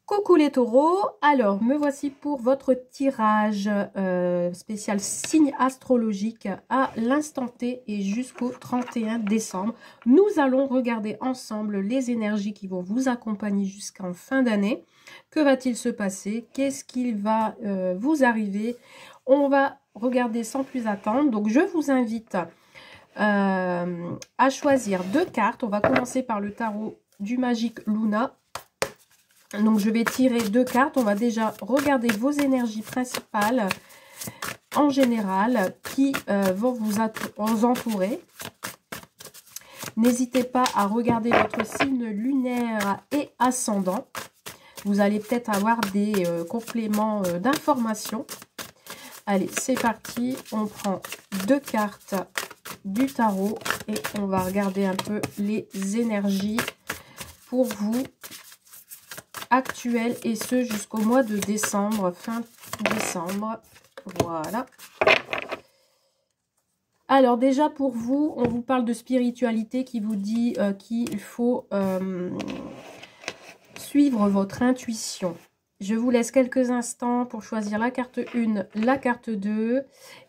Coucou les taureaux, alors me voici pour votre tirage spécial signe astrologique à l'instant T et jusqu'au 31 décembre. Nous allons regarder ensemble les énergies qui vont vous accompagner jusqu'en fin d'année. Que va-t-il se passer? Qu'est-ce qui va vous arriver? On va regarder sans plus attendre. Donc je vous invite à choisir deux cartes. On va commencer par le tarot du Magic Luna. Donc, je vais tirer deux cartes. On va déjà regarder vos énergies principales en général qui vont vous entourer. N'hésitez pas à regarder votre signe lunaire et ascendant. Vous allez peut-être avoir des compléments d'informations. Allez, c'est parti. On prend deux cartes du tarot et on va regarder un peu les énergies pour vous actuel et ce jusqu'au mois de décembre, fin décembre. Voilà. Alors déjà pour vous, on vous parle de spiritualité qui vous dit qu'il faut suivre votre intuition. Je vous laisse quelques instants pour choisir la carte 1, la carte 2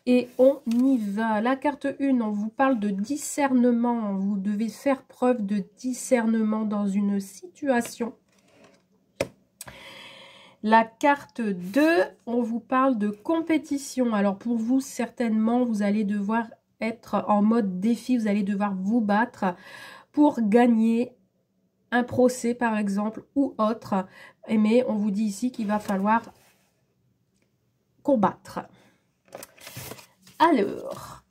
et on y va. La carte 1, on vous parle de discernement. Vous devez faire preuve de discernement dans une situation. La carte 2, on vous parle de compétition. Alors pour vous, certainement, vous allez devoir être en mode défi. Vous allez devoir vous battre pour gagner un procès, par exemple, ou autre. Mais on vous dit ici qu'il va falloir combattre. Alors,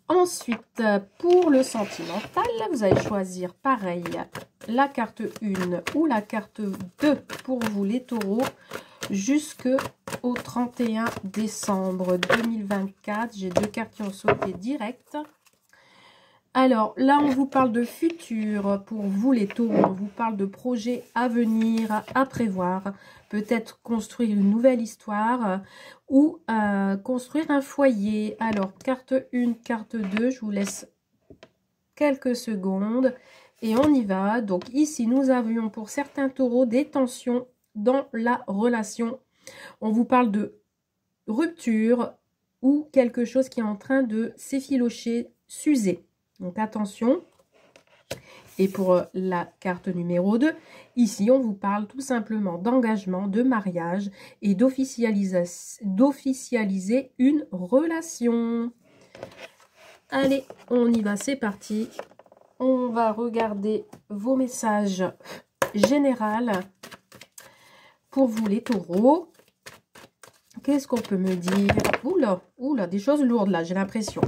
ensuite, pour le sentimental, vous allez choisir pareil la carte 1 ou la carte 2 pour vous les taureaux jusqu'au 31 décembre 2024. J'ai deux cartes qui ont sauté direct. Alors là, on vous parle de futur pour vous les taureaux. On vous parle de projets à venir, à prévoir. Peut-être construire une nouvelle histoire ou construire un foyer. Alors, carte 1, carte 2, je vous laisse quelques secondes et on y va. Donc ici, nous avions pour certains taureaux des tensions dans la relation. On vous parle de rupture ou quelque chose qui est en train de s'effilocher, s'user. Donc attention. Et pour la carte numéro 2, ici on vous parle tout simplement d'engagement, de mariage et d'officialiser une relation. Allez, on y va, c'est parti. On va regarder vos messages généraux pour vous les taureaux. Qu'est-ce qu'on peut me dire? Oula, oula, des choses lourdes là, j'ai l'impression.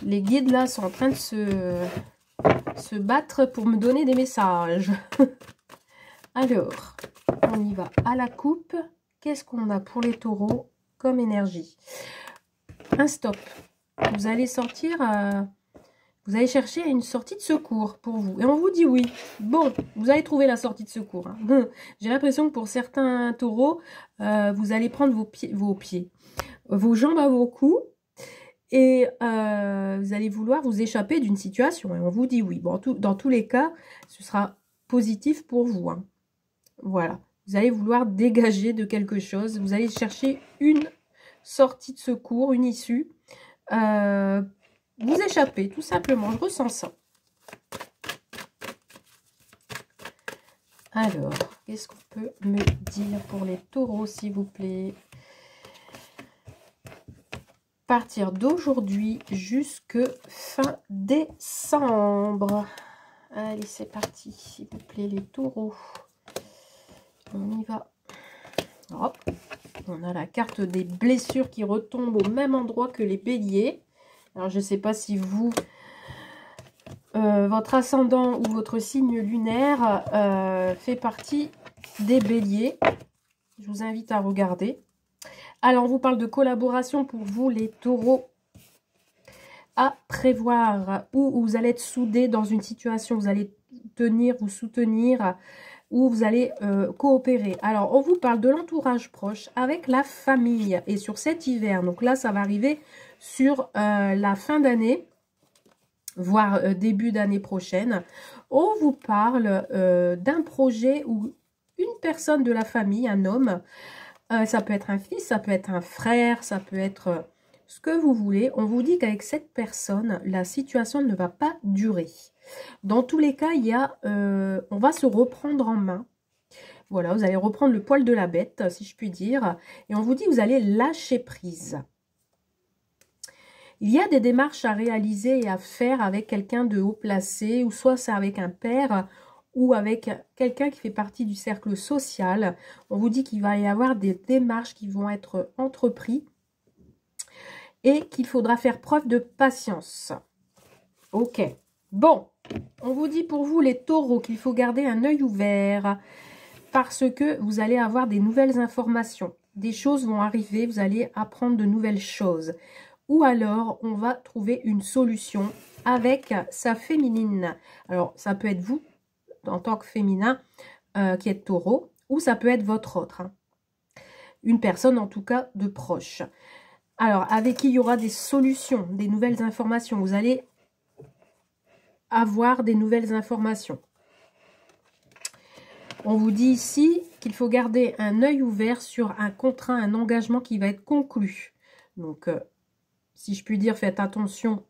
Les guides là sont en train de se battre pour me donner des messages. Alors, on y va à la coupe. Qu'est-ce qu'on a pour les taureaux comme énergie? Un stop. Vous allez sortir, vous allez chercher une sortie de secours pour vous. Et on vous dit oui. Bon, vous allez trouver la sortie de secours. Hein. J'ai l'impression que pour certains taureaux, vous allez prendre vos jambes à vos coups. Et vous allez vouloir vous échapper d'une situation. Et on vous dit oui. Bon, dans tous les cas, ce sera positif pour vous. Hein. Voilà. Vous allez vouloir dégager de quelque chose. Vous allez chercher une sortie de secours, une issue. Vous échapper, tout simplement. Je ressens ça. Alors, qu'est-ce qu'on peut me dire pour les taureaux, s'il vous plaît? Partir d'aujourd'hui jusque fin décembre. Allez, c'est parti, s'il vous plaît, les taureaux. On y va. Hop. On a la carte des blessures qui retombe au même endroit que les béliers. Alors, je ne sais pas si vous, votre ascendant ou votre signe lunaire fait partie des béliers. Je vous invite à regarder. Alors, on vous parle de collaboration pour vous, les taureaux, à prévoir, où vous allez être soudés dans une situation, vous allez tenir, vous soutenir, où vous allez coopérer. Alors, on vous parle de l'entourage proche avec la famille et sur cet hiver. Donc là, ça va arriver sur la fin d'année. voire début d'année prochaine. On vous parle d'un projet où une personne de la famille, un homme, ça peut être un fils, ça peut être un frère, ça peut être ce que vous voulez. On vous dit qu'avec cette personne, la situation ne va pas durer. Dans tous les cas, on va se reprendre en main. Voilà, vous allez reprendre le poil de la bête, si je puis dire. Et on vous dit que vous allez lâcher prise. Il y a des démarches à réaliser et à faire avec quelqu'un de haut placé, ou soit c'est avec un père, ou avec quelqu'un qui fait partie du cercle social. On vous dit qu'il va y avoir des démarches qui vont être entreprises et qu'il faudra faire preuve de patience. Ok. Bon, on vous dit pour vous les taureaux qu'il faut garder un œil ouvert parce que vous allez avoir des nouvelles informations. Des choses vont arriver, vous allez apprendre de nouvelles choses. Ou alors, on va trouver une solution avec sa féminine. Alors, ça peut être vous, en tant que féminin, qui êtes taureau, ou ça peut être votre autre. Hein. Une personne, en tout cas, de proche. Alors, avec qui il y aura des solutions, des nouvelles informations. Vous allez avoir des nouvelles informations. On vous dit ici qu'il faut garder un œil ouvert sur un contrat, un engagement qui va être conclu. Donc, si je puis dire, faites attention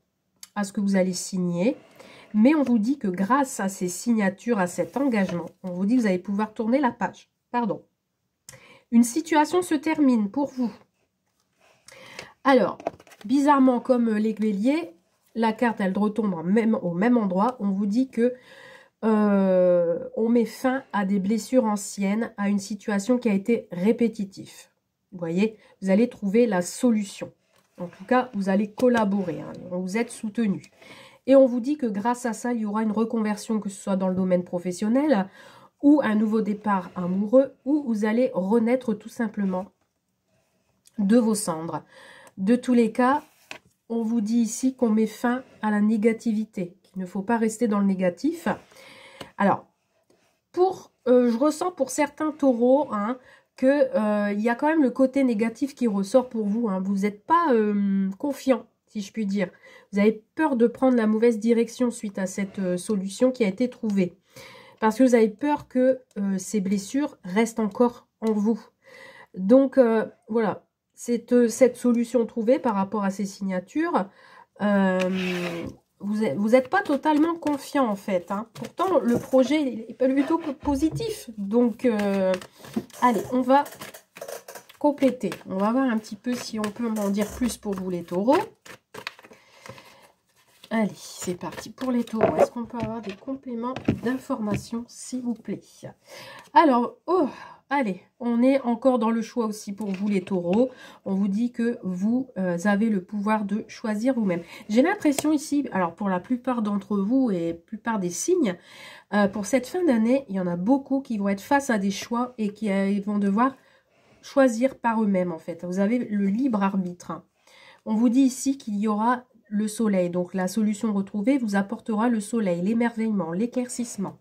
à ce que vous allez signer. Mais on vous dit que grâce à ces signatures, à cet engagement, on vous dit que vous allez pouvoir tourner la page. Pardon. Une situation se termine pour vous. Alors, bizarrement, comme les béliers, la carte, elle retombe au même endroit. On vous dit que on met fin à des blessures anciennes, à une situation qui a été répétitive. Vous voyez, vous allez trouver la solution. En tout cas, vous allez collaborer, hein, vous êtes soutenu. Et on vous dit que grâce à ça, il y aura une reconversion, que ce soit dans le domaine professionnel ou un nouveau départ amoureux, où vous allez renaître tout simplement de vos cendres. De tous les cas, on vous dit ici qu'on met fin à la négativité, qu'il ne faut pas rester dans le négatif. Alors, je ressens pour certains taureaux hein, qu'il y a quand même le côté négatif qui ressort pour vous. Hein. Vous n'êtes pas confiant, si je puis dire. Vous avez peur de prendre la mauvaise direction suite à cette solution qui a été trouvée. Parce que vous avez peur que ces blessures restent encore en vous. Donc, voilà. Cette solution trouvée par rapport à ces signatures, vous n'êtes pas totalement confiant en fait. Hein. Pourtant, le projet est plutôt positif. Donc, allez, on va compléter. On va voir un petit peu si on peut m'en dire plus pour vous les taureaux. Allez, c'est parti pour les taureaux. Est-ce qu'on peut avoir des compléments d'informations, s'il vous plaît? Alors, allez, on est encore dans le choix aussi pour vous les taureaux. On vous dit que vous avez le pouvoir de choisir vous-même. J'ai l'impression ici, alors pour la plupart d'entre vous et la plupart des signes, pour cette fin d'année, il y en a beaucoup qui vont être face à des choix et qui vont devoir choisir par eux-mêmes en fait. Vous avez le libre arbitre. Hein. On vous dit ici qu'il y aura le soleil. Donc la solution retrouvée vous apportera le soleil, l'émerveillement, l'éclaircissement.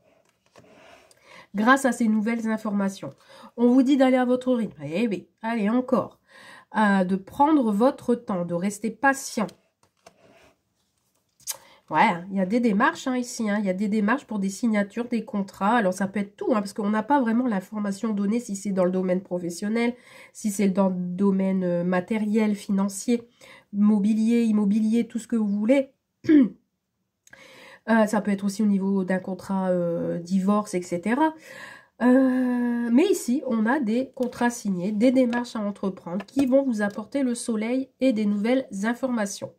Grâce à ces nouvelles informations. On vous dit d'aller à votre rythme. Eh oui, allez encore. De prendre votre temps, de rester patient. Ouais, il y a des démarches hein, ici. Hein, il y a des démarches pour des signatures, des contrats. Alors ça peut être tout, hein, parce qu'on n'a pas vraiment l'information donnée si c'est dans le domaine professionnel, si c'est dans le domaine matériel, financier, mobilier, immobilier, tout ce que vous voulez. Ça peut être aussi au niveau d'un contrat divorce, etc. Mais ici, on a des contrats signés, des démarches à entreprendre qui vont vous apporter le soleil et des nouvelles informations.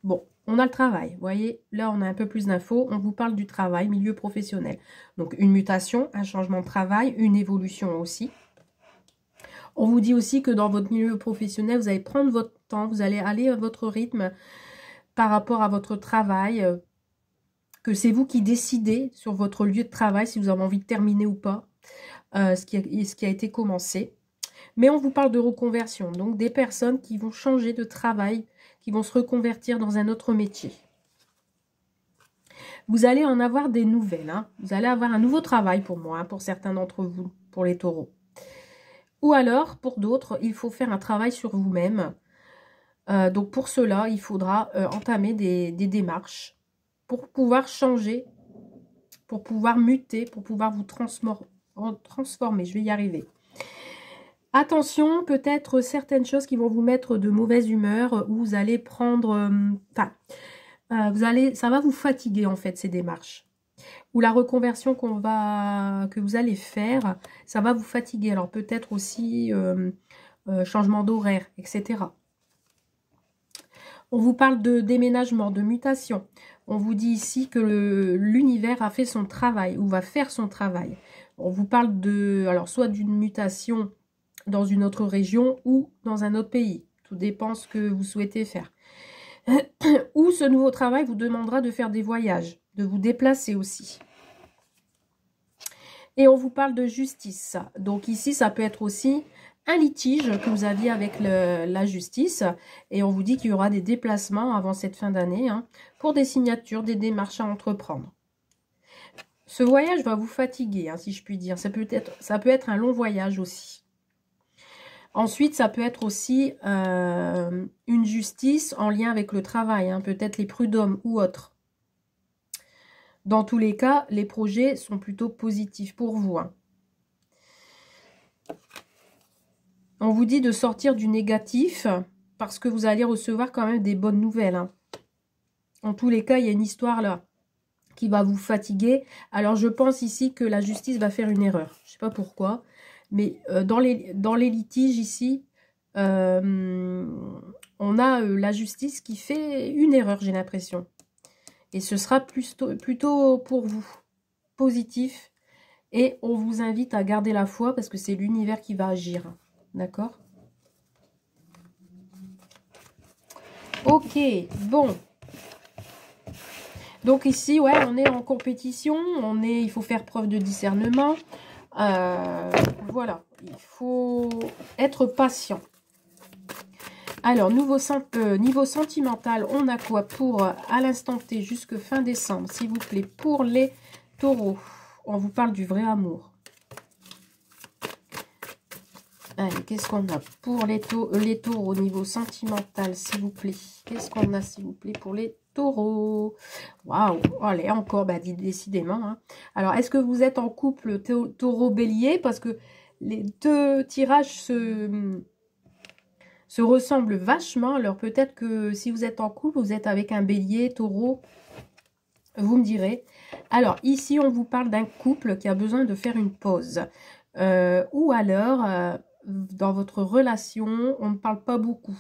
Bon, on a le travail. Vous voyez, là, on a un peu plus d'infos. On vous parle du travail, milieu professionnel. Donc, une mutation, un changement de travail, une évolution aussi. On vous dit aussi que dans votre milieu professionnel, vous allez prendre votre temps, vous allez aller à votre rythme par rapport à votre travail, que c'est vous qui décidez sur votre lieu de travail si vous avez envie de terminer ou pas ce qui a été commencé. Mais on vous parle de reconversion, donc des personnes qui vont changer de travail, qui vont se reconvertir dans un autre métier. Vous allez en avoir des nouvelles. Hein. Vous allez avoir un nouveau travail pour moi, hein, pour certains d'entre vous, pour les taureaux. Ou alors, pour d'autres, il faut faire un travail sur vous-même. Donc pour cela, il faudra entamer des démarches pour pouvoir changer, pour pouvoir muter, pour pouvoir vous transformer. Je vais y arriver. Attention, peut-être certaines choses qui vont vous mettre de mauvaise humeur, où vous allez prendre... ça va vous fatiguer en fait, ces démarches. Ou la reconversion que vous allez faire, ça va vous fatiguer. Alors peut-être aussi changement d'horaire, etc. On vous parle de déménagement, de mutation. On vous dit ici que l'univers a fait son travail ou va faire son travail. On vous parle de, alors soit d'une mutation dans une autre région ou dans un autre pays. Tout dépend ce que vous souhaitez faire. Ou ce nouveau travail vous demandera de faire des voyages, de vous déplacer aussi. Et on vous parle de justice. Donc ici, ça peut être aussi un litige que vous aviez avec la justice. Et on vous dit qu'il y aura des déplacements avant cette fin d'année pour des signatures, des démarches à entreprendre. Ce voyage va vous fatiguer, si je puis dire. Ça peut être un long voyage aussi. Ensuite, ça peut être aussi une justice en lien avec le travail, peut-être les prud'hommes ou autres. Dans tous les cas, les projets sont plutôt positifs pour vous. On vous dit de sortir du négatif parce que vous allez recevoir quand même des bonnes nouvelles. En tous les cas, il y a une histoire là qui va vous fatiguer. Alors, je pense ici que la justice va faire une erreur. Je ne sais pas pourquoi. Mais dans les litiges ici, on a la justice qui fait une erreur, j'ai l'impression. Et ce sera plutôt pour vous, positif. Et on vous invite à garder la foi parce que c'est l'univers qui va agir. D'accord? Ok, bon. Donc ici, ouais, on est en compétition. Il faut faire preuve de discernement. Voilà, il faut être patient. Alors, niveau sentimental, on a quoi pour à l'instant T jusque fin décembre, s'il vous plaît, pour les taureaux. On vous parle du vrai amour. Allez, qu'est-ce qu'on a pour les taureaux au niveau sentimental, s'il vous plaît? Qu'est-ce qu'on a, s'il vous plaît, pour les taureaux? Waouh! Allez, encore, décidément. Alors, est-ce que vous êtes en couple taureau-bélier? Parce que les deux tirages se ressemblent vachement. Alors, peut-être que si vous êtes en couple, vous êtes avec un bélier, taureau. Vous me direz. Alors, ici, on vous parle d'un couple qui a besoin de faire une pause. Ou alors... dans votre relation, on ne parle pas beaucoup.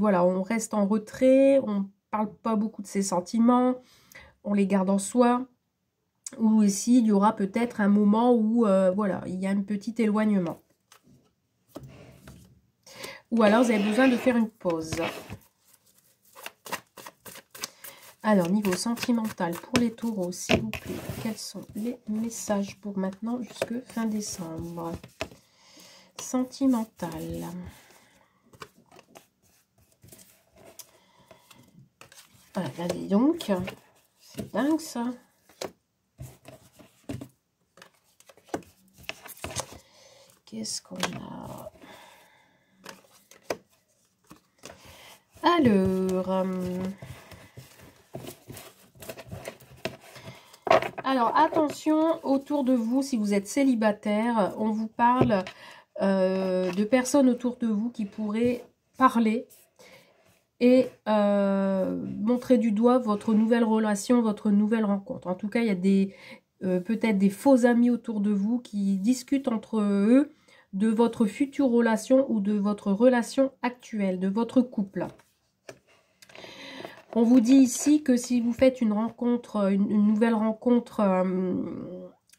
Voilà, on reste en retrait, on ne parle pas beaucoup de ses sentiments, on les garde en soi. Ou ici, il y aura peut-être un moment où, voilà, il y a un petit éloignement. Ou alors, vous avez besoin de faire une pause. Alors, niveau sentimental, pour les taureaux, s'il vous plaît, quels sont les messages pour maintenant jusque fin décembre? Sentimental. Voilà, là, dis donc. C'est dingue, ça. Qu'est-ce qu'on a? Alors, attention, autour de vous, si vous êtes célibataire, on vous parle de personnes autour de vous qui pourraient parler et montrer du doigt votre nouvelle relation, votre nouvelle rencontre. En tout cas, il y a peut-être des faux amis autour de vous qui discutent entre eux de votre future relation ou de votre relation actuelle, de votre couple. On vous dit ici que si vous faites une rencontre, une nouvelle rencontre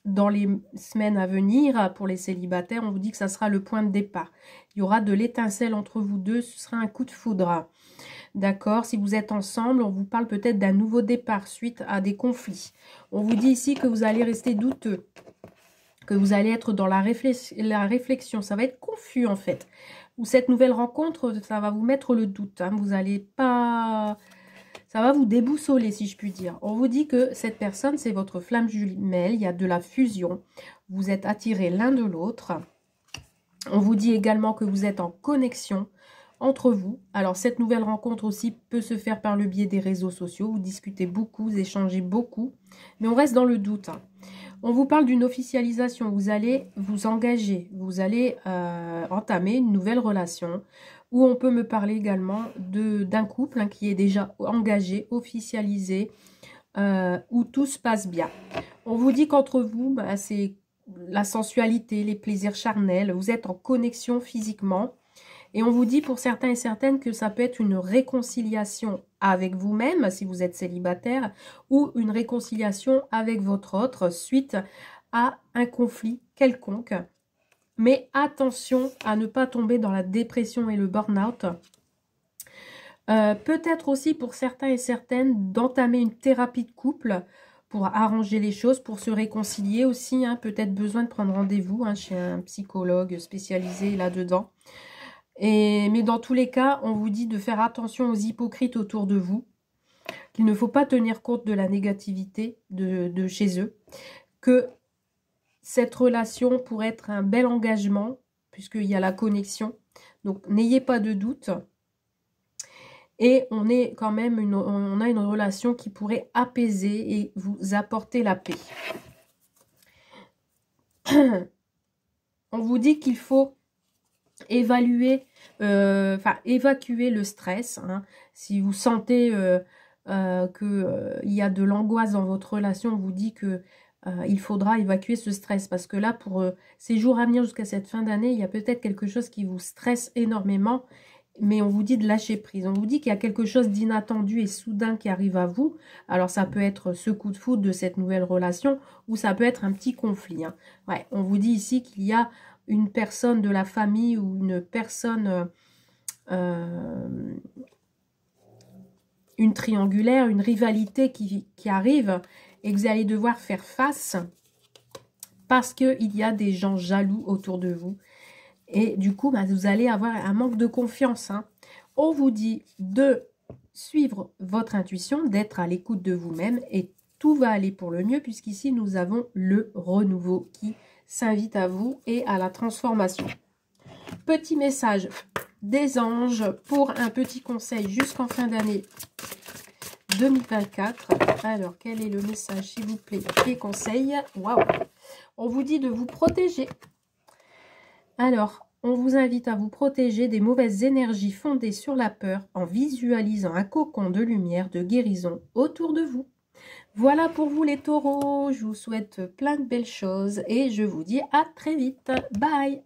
dans les semaines à venir, pour les célibataires, on vous dit que ça sera le point de départ. Il y aura de l'étincelle entre vous deux, ce sera un coup de foudre. D'accord? Si vous êtes ensemble, on vous parle peut-être d'un nouveau départ suite à des conflits. On vous dit ici que vous allez rester douteux, que vous allez être dans la réflexion. Ça va être confus en fait. Ou cette nouvelle rencontre, ça va vous mettre le doute. Vous n'allez pas... Ça va vous déboussoler, si je puis dire. On vous dit que cette personne, c'est votre flamme jumelle. Il y a de la fusion. Vous êtes attirés l'un de l'autre. On vous dit également que vous êtes en connexion entre vous. Alors, cette nouvelle rencontre aussi peut se faire par le biais des réseaux sociaux. Vous discutez beaucoup, vous échangez beaucoup, mais on reste dans le doute. Hein. On vous parle d'une officialisation. Vous allez vous engager, vous allez entamer une nouvelle relation. Ou on peut me parler également d'un couple hein, qui est déjà engagé, officialisé, où tout se passe bien. On vous dit qu'entre vous, bah, c'est la sensualité, les plaisirs charnels. Vous êtes en connexion physiquement. Et on vous dit pour certains et certaines que ça peut être une réconciliation avec vous-même, si vous êtes célibataire, ou une réconciliation avec votre autre suite à un conflit quelconque. Mais attention à ne pas tomber dans la dépression et le burn-out. Peut-être aussi pour certains et certaines d'entamer une thérapie de couple pour arranger les choses, pour se réconcilier aussi. Hein, peut-être besoin de prendre rendez-vous hein, chez un psychologue spécialisé là-dedans. Mais dans tous les cas, on vous dit de faire attention aux hypocrites autour de vous, qu'il ne faut pas tenir compte de la négativité de chez eux, que cette relation pourrait être un bel engagement, puisqu'il y a la connexion. Donc, n'ayez pas de doute. Et on est quand même on a une relation qui pourrait apaiser et vous apporter la paix. On vous dit qu'il faut évacuer le stress. Hein. Si vous sentez qu'il y a de l'angoisse dans votre relation, on vous dit que il faudra évacuer ce stress. Parce que là, pour ces jours à venir jusqu'à cette fin d'année, il y a peut-être quelque chose qui vous stresse énormément. Mais on vous dit de lâcher prise. On vous dit qu'il y a quelque chose d'inattendu et soudain qui arrive à vous. Alors, ça peut être ce coup de foudre de cette nouvelle relation ou ça peut être un petit conflit. Hein. Ouais, on vous dit ici qu'il y a une personne de la famille ou une personne, une triangulaire, une rivalité qui arrive et que vous allez devoir faire face parce qu'il y a des gens jaloux autour de vous. Et du coup, bah, vous allez avoir un manque de confiance. Hein. On vous dit de suivre votre intuition, d'être à l'écoute de vous-même et tout va aller pour le mieux puisqu'ici, nous avons le renouveau qui s'invite à vous et à la transformation. Petit message des anges pour un petit conseil jusqu'en fin d'année 2024. Alors, quel est le message, s'il vous plaît, les conseils? Waouh! On vous dit de vous protéger. Alors, on vous invite à vous protéger des mauvaises énergies fondées sur la peur en visualisant un cocon de lumière, de guérison autour de vous. Voilà pour vous les taureaux, je vous souhaite plein de belles choses et je vous dis à très vite. Bye!